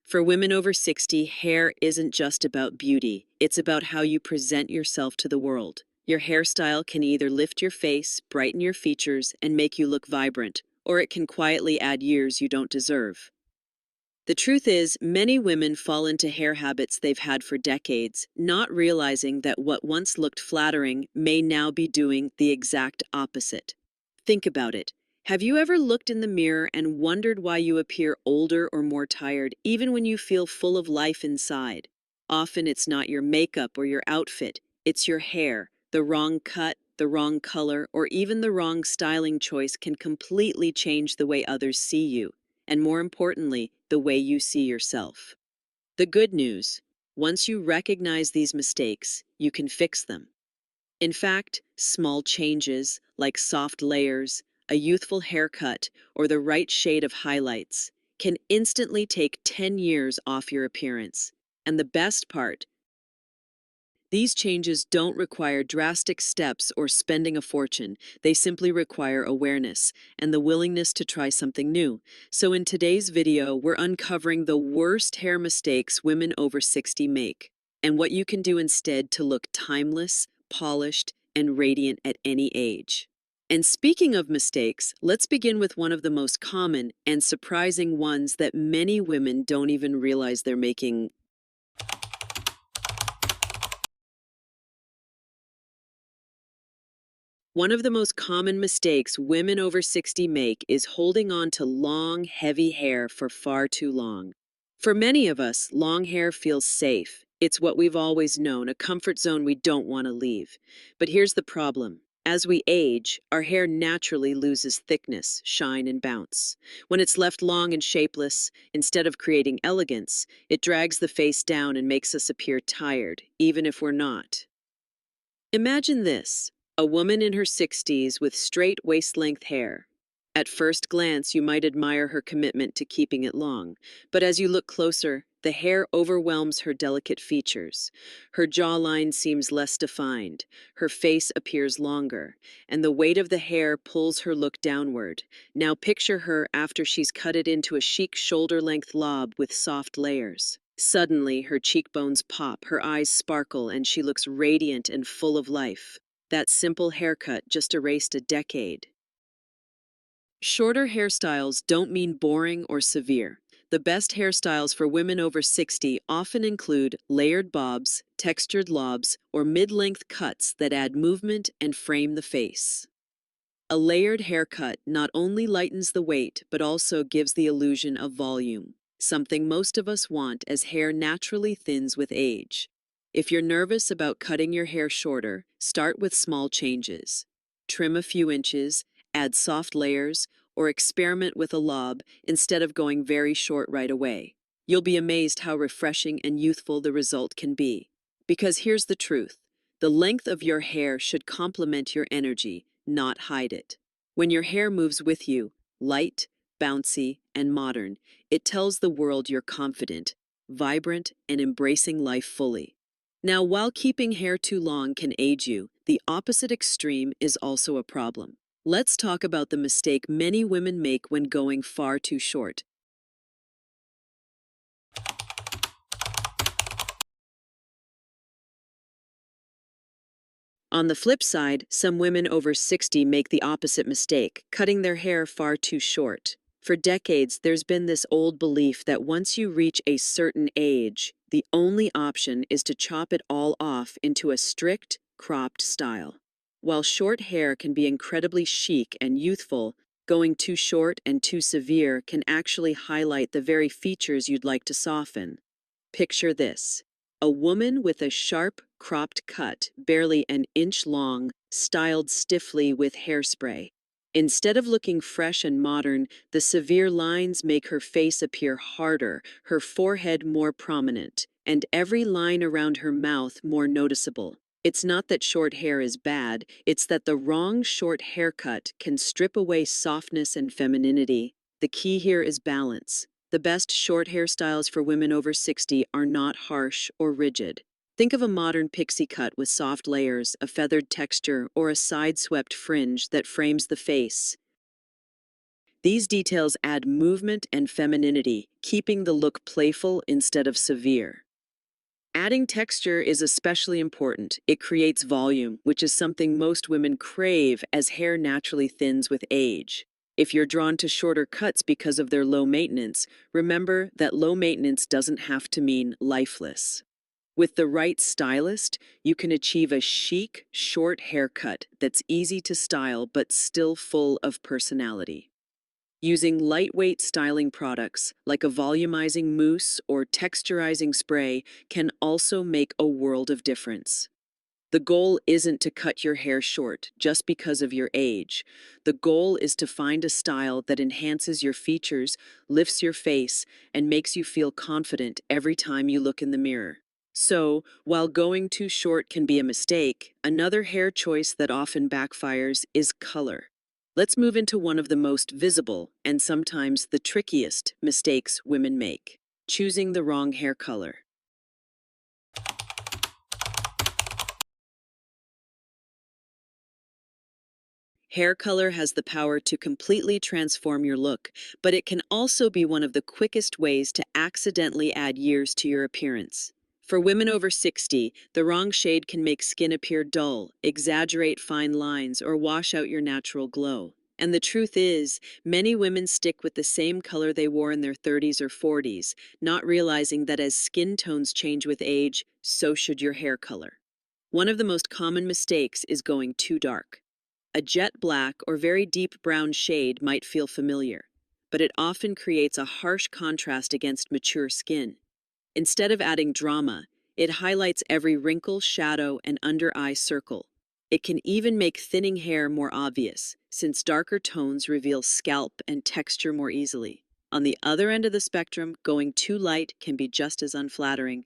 For women over 60, hair isn't just about beauty, it's about how you present yourself to the world. Your hairstyle can either lift your face, brighten your features, and make you look vibrant, or it can quietly add years you don't deserve. The truth is, many women fall into hair habits they've had for decades, not realizing that what once looked flattering may now be doing the exact opposite. Think about it. Have you ever looked in the mirror and wondered why you appear older or more tired, even when you feel full of life inside? Often it's not your makeup or your outfit, it's your hair. The wrong cut, the wrong color, or even the wrong styling choice can completely change the way others see you, and more importantly, the way you see yourself. The good news: once you recognize these mistakes, you can fix them. In fact, small changes like soft layers, a youthful haircut, or the right shade of highlights can instantly take 10 years off your appearance. And the best part, these changes don't require drastic steps or spending a fortune. They simply require awareness and the willingness to try something new. So in today's video, we're uncovering the worst hair mistakes women over 60 make, and what you can do instead to look timeless, polished, and radiant at any age. And speaking of mistakes, let's begin with one of the most common and surprising ones that many women don't even realize they're making. One of the most common mistakes women over 60 make is holding on to long, heavy hair for far too long. For many of us, long hair feels safe. It's what we've always known, a comfort zone we don't want to leave. But here's the problem. As we age, our hair naturally loses thickness, shine, and bounce. When it's left long and shapeless, instead of creating elegance, it drags the face down and makes us appear tired, even if we're not. Imagine this: a woman in her 60s with straight waist-length hair. At first glance, you might admire her commitment to keeping it long, but as you look closer, the hair overwhelms her delicate features. Her jawline seems less defined, her face appears longer, and the weight of the hair pulls her look downward. Now picture her after she's cut it into a chic shoulder-length lob with soft layers. Suddenly, her cheekbones pop, her eyes sparkle, and she looks radiant and full of life. That simple haircut just erased a decade. Shorter hairstyles don't mean boring or severe. The best hairstyles for women over 60 often include layered bobs, textured lobs, or mid-length cuts that add movement and frame the face. A layered haircut not only lightens the weight but also gives the illusion of volume, something most of us want as hair naturally thins with age. If you're nervous about cutting your hair shorter, start with small changes. Trim a few inches, add soft layers, or experiment with a lob instead of going very short right away. You'll be amazed how refreshing and youthful the result can be. Because here's the truth: the length of your hair should complement your energy, not hide it. When your hair moves with you, light, bouncy, and modern, it tells the world you're confident, vibrant, and embracing life fully. Now, while keeping hair too long can age you, the opposite extreme is also a problem. Let's talk about the mistake many women make when going far too short. On the flip side, some women over 60 make the opposite mistake, cutting their hair far too short. For decades, there's been this old belief that once you reach a certain age, the only option is to chop it all off into a strict, cropped style. While short hair can be incredibly chic and youthful, going too short and too severe can actually highlight the very features you'd like to soften. Picture this: a woman with a sharp, cropped cut, barely an inch long, styled stiffly with hairspray. Instead of looking fresh and modern, the severe lines make her face appear harder, her forehead more prominent, and every line around her mouth more noticeable. It's not that short hair is bad, it's that the wrong short haircut can strip away softness and femininity. The key here is balance. The best short hairstyles for women over 60 are not harsh or rigid. Think of a modern pixie cut with soft layers, a feathered texture, or a side-swept fringe that frames the face. These details add movement and femininity, keeping the look playful instead of severe. Adding texture is especially important. It creates volume, which is something most women crave as hair naturally thins with age. If you're drawn to shorter cuts because of their low maintenance, remember that low maintenance doesn't have to mean lifeless. With the right stylist, you can achieve a chic, short haircut that's easy to style but still full of personality. Using lightweight styling products like a volumizing mousse or texturizing spray can also make a world of difference. The goal isn't to cut your hair short just because of your age. The goal is to find a style that enhances your features, lifts your face, and makes you feel confident every time you look in the mirror. So, while going too short can be a mistake, another hair choice that often backfires is color. Let's move into one of the most visible and sometimes the trickiest mistakes women make: choosing the wrong hair color. Hair color has the power to completely transform your look, but it can also be one of the quickest ways to accidentally add years to your appearance. For women over 60, the wrong shade can make skin appear dull, exaggerate fine lines, or wash out your natural glow. And the truth is, many women stick with the same color they wore in their 30s or 40s, not realizing that as skin tones change with age, so should your hair color. One of the most common mistakes is going too dark. A jet black or very deep brown shade might feel familiar, but it often creates a harsh contrast against mature skin. Instead of adding drama, it highlights every wrinkle, shadow, and under-eye circle. It can even make thinning hair more obvious, since darker tones reveal scalp and texture more easily. On the other end of the spectrum, going too light can be just as unflattering.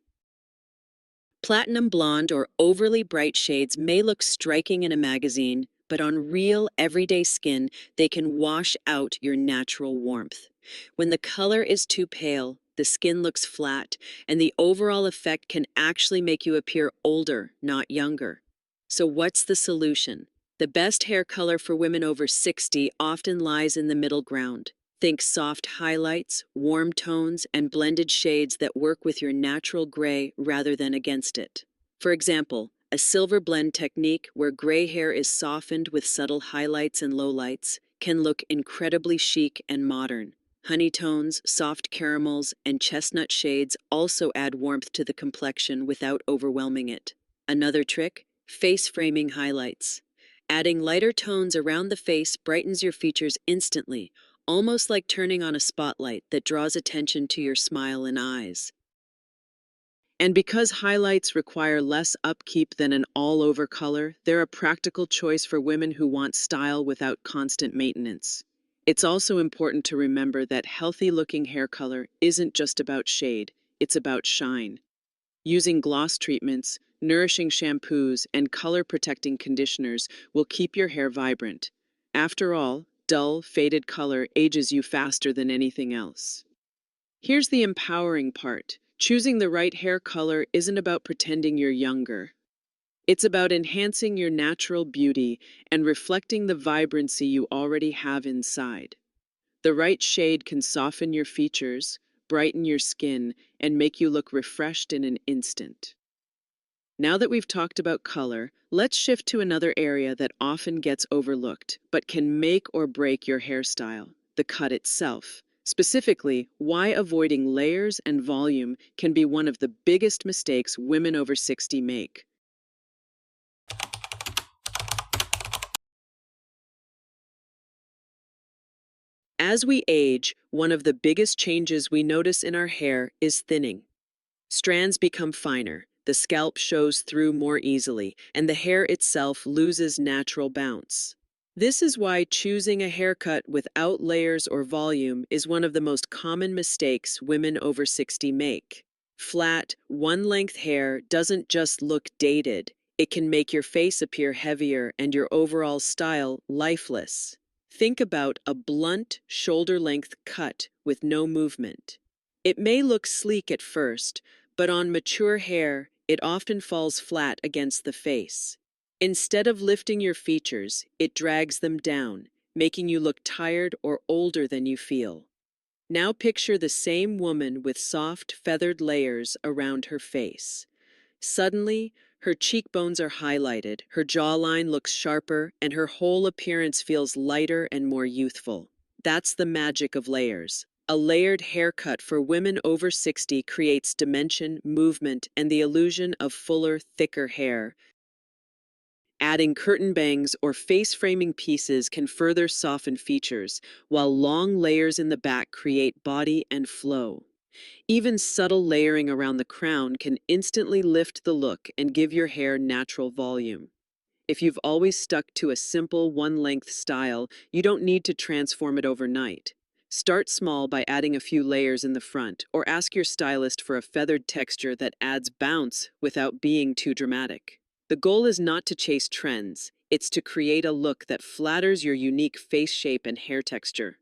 Platinum blonde or overly bright shades may look striking in a magazine, but on real, everyday skin, they can wash out your natural warmth. When the color is too pale, the skin looks flat, and the overall effect can actually make you appear older, not younger. So what's the solution? The best hair color for women over 60 often lies in the middle ground. Think soft highlights, warm tones, and blended shades that work with your natural gray rather than against it. For example, a silver blend technique where gray hair is softened with subtle highlights and lowlights can look incredibly chic and modern. Honey tones, soft caramels, and chestnut shades also add warmth to the complexion without overwhelming it. Another trick: face framing highlights. Adding lighter tones around the face brightens your features instantly, almost like turning on a spotlight that draws attention to your smile and eyes. And because highlights require less upkeep than an all-over color, they're a practical choice for women who want style without constant maintenance. It's also important to remember that healthy-looking hair color isn't just about shade, it's about shine. Using gloss treatments, nourishing shampoos, and color-protecting conditioners will keep your hair vibrant. After all, dull, faded color ages you faster than anything else. Here's the empowering part. Choosing the right hair color isn't about pretending you're younger. It's about enhancing your natural beauty and reflecting the vibrancy you already have inside. The right shade can soften your features, brighten your skin, and make you look refreshed in an instant. Now that we've talked about color, let's shift to another area that often gets overlooked, but can make or break your hairstyle: the cut itself. Specifically, why avoiding layers and volume can be one of the biggest mistakes women over 60 make. As we age, one of the biggest changes we notice in our hair is thinning. Strands become finer, the scalp shows through more easily, and the hair itself loses natural bounce. This is why choosing a haircut without layers or volume is one of the most common mistakes women over 60 make. Flat, one-length hair doesn't just look dated, it can make your face appear heavier and your overall style lifeless. Think about a blunt, shoulder-length cut with no movement. It may look sleek at first, but on mature hair, it often falls flat against the face. Instead of lifting your features, it drags them down, making you look tired or older than you feel. Now picture the same woman with soft, feathered layers around her face. Suddenly, her cheekbones are highlighted, her jawline looks sharper, and her whole appearance feels lighter and more youthful. That's the magic of layers. A layered haircut for women over 60 creates dimension, movement, and the illusion of fuller, thicker hair. Adding curtain bangs or face-framing pieces can further soften features, while long layers in the back create body and flow. Even subtle layering around the crown can instantly lift the look and give your hair natural volume. If you've always stuck to a simple one-length style, you don't need to transform it overnight. Start small by adding a few layers in the front, or ask your stylist for a feathered texture that adds bounce without being too dramatic. The goal is not to chase trends, it's to create a look that flatters your unique face shape and hair texture.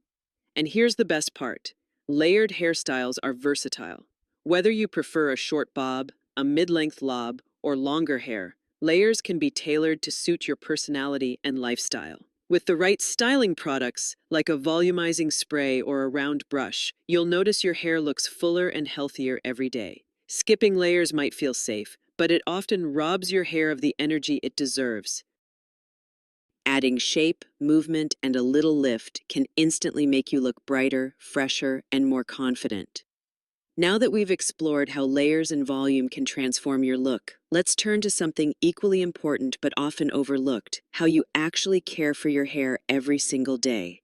And here's the best part. Layered hairstyles are versatile. Whether you prefer a short bob, a mid-length lob, or longer hair, layers can be tailored to suit your personality and lifestyle. With the right styling products, like a volumizing spray or a round brush, you'll notice your hair looks fuller and healthier every day. Skipping layers might feel safe, but it often robs your hair of the energy it deserves. Adding shape, movement, and a little lift can instantly make you look brighter, fresher, and more confident. Now that we've explored how layers and volume can transform your look, let's turn to something equally important but often overlooked: how you actually care for your hair every single day.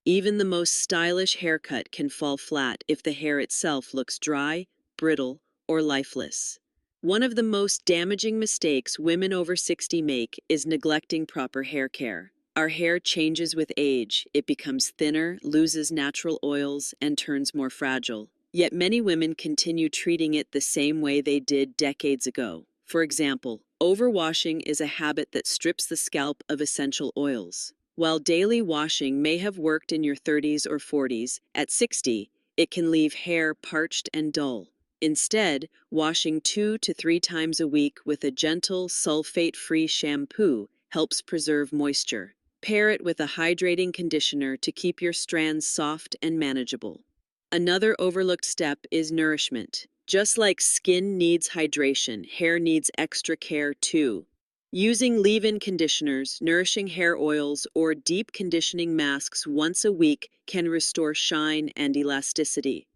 Even the most stylish haircut can fall flat if the hair itself looks dry, brittle, or lifeless. One of the most damaging mistakes women over 60 make is neglecting proper hair care. Our hair changes with age. It becomes thinner, loses natural oils, and turns more fragile. Yet many women continue treating it the same way they did decades ago. For example, overwashing is a habit that strips the scalp of essential oils. While daily washing may have worked in your 30s or 40s, at 60, it can leave hair parched and dull. Instead, washing 2 to 3 times a week with a gentle, sulfate-free shampoo helps preserve moisture. Pair it with a hydrating conditioner to keep your strands soft and manageable. Another overlooked step is nourishment. Just like skin needs hydration, hair needs extra care too. Using leave-in conditioners, nourishing hair oils, or deep conditioning masks once a week can restore shine and elasticity.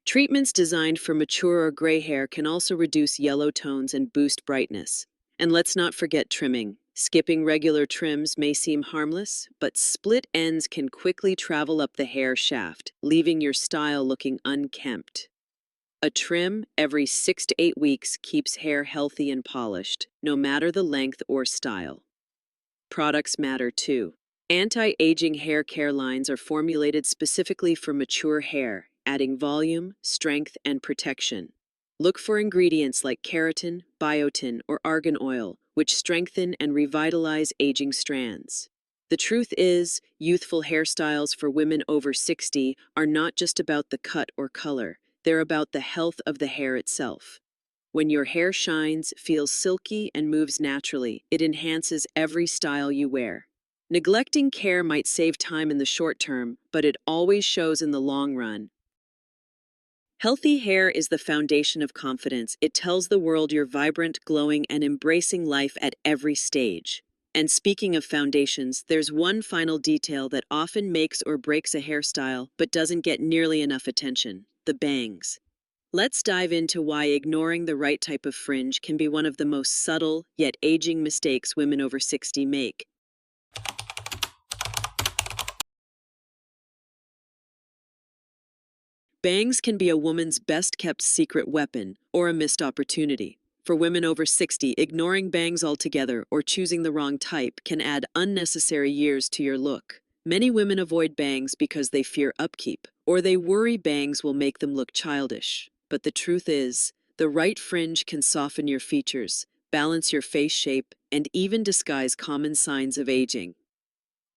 Treatments designed for mature or gray hair can also reduce yellow tones and boost brightness. And let's not forget trimming. Skipping regular trims may seem harmless, but split ends can quickly travel up the hair shaft, leaving your style looking unkempt. A trim every 6 to 8 weeks keeps hair healthy and polished, no matter the length or style. Products matter too. Anti-aging hair care lines are formulated specifically for mature hair, adding volume, strength, and protection. Look for ingredients like keratin, biotin, or argan oil, which strengthen and revitalize aging strands. The truth is, youthful hairstyles for women over 60 are not just about the cut or color, they're about the health of the hair itself. When your hair shines, feels silky, and moves naturally, it enhances every style you wear. Neglecting care might save time in the short term, but it always shows in the long run. Healthy hair is the foundation of confidence. It tells the world you're vibrant, glowing, and embracing life at every stage. And speaking of foundations, there's one final detail that often makes or breaks a hairstyle but doesn't get nearly enough attention: the bangs. Let's dive into why ignoring the right type of fringe can be one of the most subtle yet aging mistakes women over 60 make. Bangs can be a woman's best-kept secret weapon or a missed opportunity. For women over 60, ignoring bangs altogether or choosing the wrong type can add unnecessary years to your look. Many women avoid bangs because they fear upkeep, or they worry bangs will make them look childish. But the truth is, the right fringe can soften your features, balance your face shape, and even disguise common signs of aging.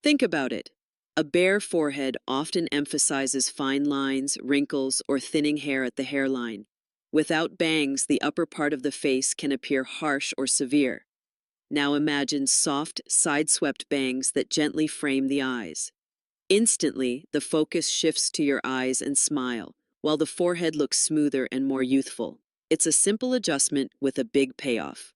Think about it. A bare forehead often emphasizes fine lines, wrinkles, or thinning hair at the hairline. Without bangs, the upper part of the face can appear harsh or severe. Now imagine soft, side-swept bangs that gently frame the eyes. Instantly, the focus shifts to your eyes and smile, while the forehead looks smoother and more youthful. It's a simple adjustment with a big payoff.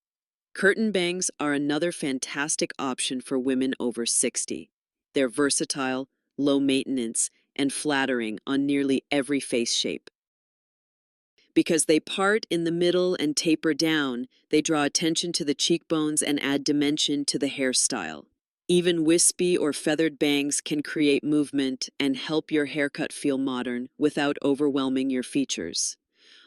Curtain bangs are another fantastic option for women over 60. They're versatile, low maintenance, and flattering on nearly every face shape. Because they part in the middle and taper down, they draw attention to the cheekbones and add dimension to the hairstyle. Even wispy or feathered bangs can create movement and help your haircut feel modern without overwhelming your features.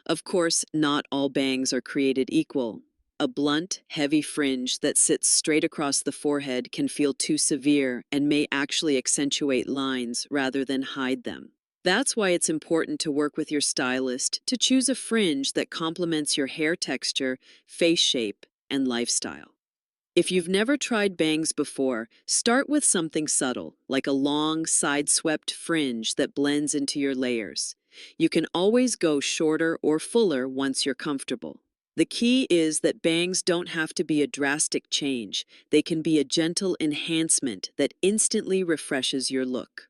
Of course, not all bangs are created equal. A blunt, heavy fringe that sits straight across the forehead can feel too severe and may actually accentuate lines rather than hide them. That's why it's important to work with your stylist to choose a fringe that complements your hair texture, face shape, and lifestyle. If you've never tried bangs before, start with something subtle, like a long, side-swept fringe that blends into your layers. You can always go shorter or fuller once you're comfortable. The key is that bangs don't have to be a drastic change. They can be a gentle enhancement that instantly refreshes your look.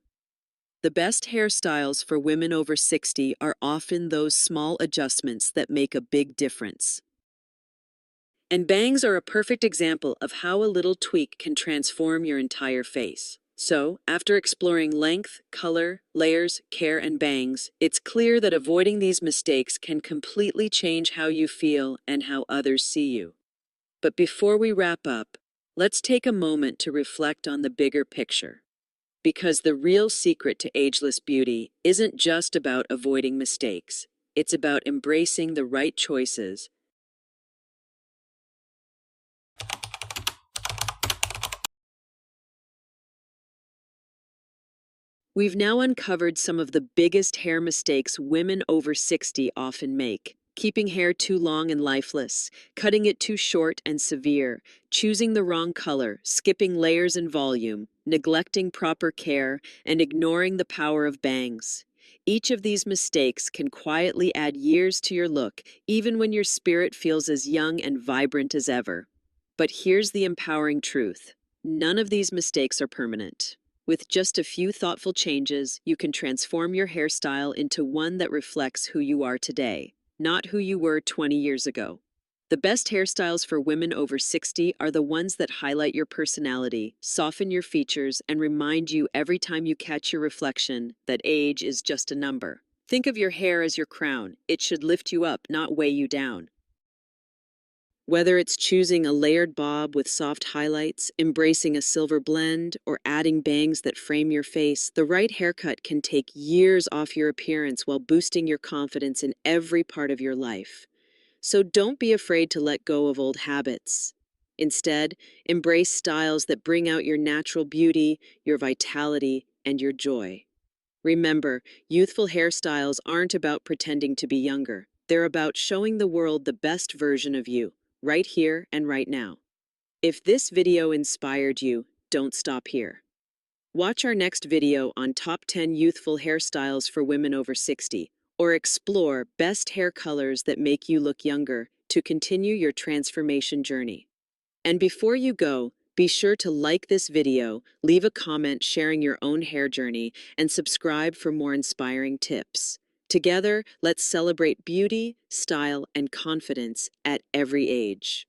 The best hairstyles for women over 60 are often those small adjustments that make a big difference. And bangs are a perfect example of how a little tweak can transform your entire face. So, after exploring length, color, layers, care, and bangs, it's clear that avoiding these mistakes can completely change how you feel and how others see you. But before we wrap up, let's take a moment to reflect on the bigger picture. Because the real secret to ageless beauty isn't just about avoiding mistakes, it's about embracing the right choices. We've now uncovered some of the biggest hair mistakes women over 60 often make. Keeping hair too long and lifeless, cutting it too short and severe, choosing the wrong color, skipping layers and volume, neglecting proper care, and ignoring the power of bangs. Each of these mistakes can quietly add years to your look, even when your spirit feels as young and vibrant as ever. But here's the empowering truth. None of these mistakes are permanent. With just a few thoughtful changes, you can transform your hairstyle into one that reflects who you are today, not who you were 20 years ago. The best hairstyles for women over 60 are the ones that highlight your personality, soften your features, and remind you every time you catch your reflection that age is just a number. Think of your hair as your crown. It should lift you up, not weigh you down. Whether it's choosing a layered bob with soft highlights, embracing a silver blend, or adding bangs that frame your face, the right haircut can take years off your appearance while boosting your confidence in every part of your life. So don't be afraid to let go of old habits. Instead, embrace styles that bring out your natural beauty, your vitality, and your joy. Remember, youthful hairstyles aren't about pretending to be younger. They're about showing the world the best version of you, right here and right now. If this video inspired you, don't stop here. Watch our next video on top 10 youthful hairstyles for women over 60, or explore best hair colors that make you look younger to continue your transformation journey. And before you go, be sure to like this video, leave a comment sharing your own hair journey, and subscribe for more inspiring tips. Together, let's celebrate beauty, style, and confidence at every age.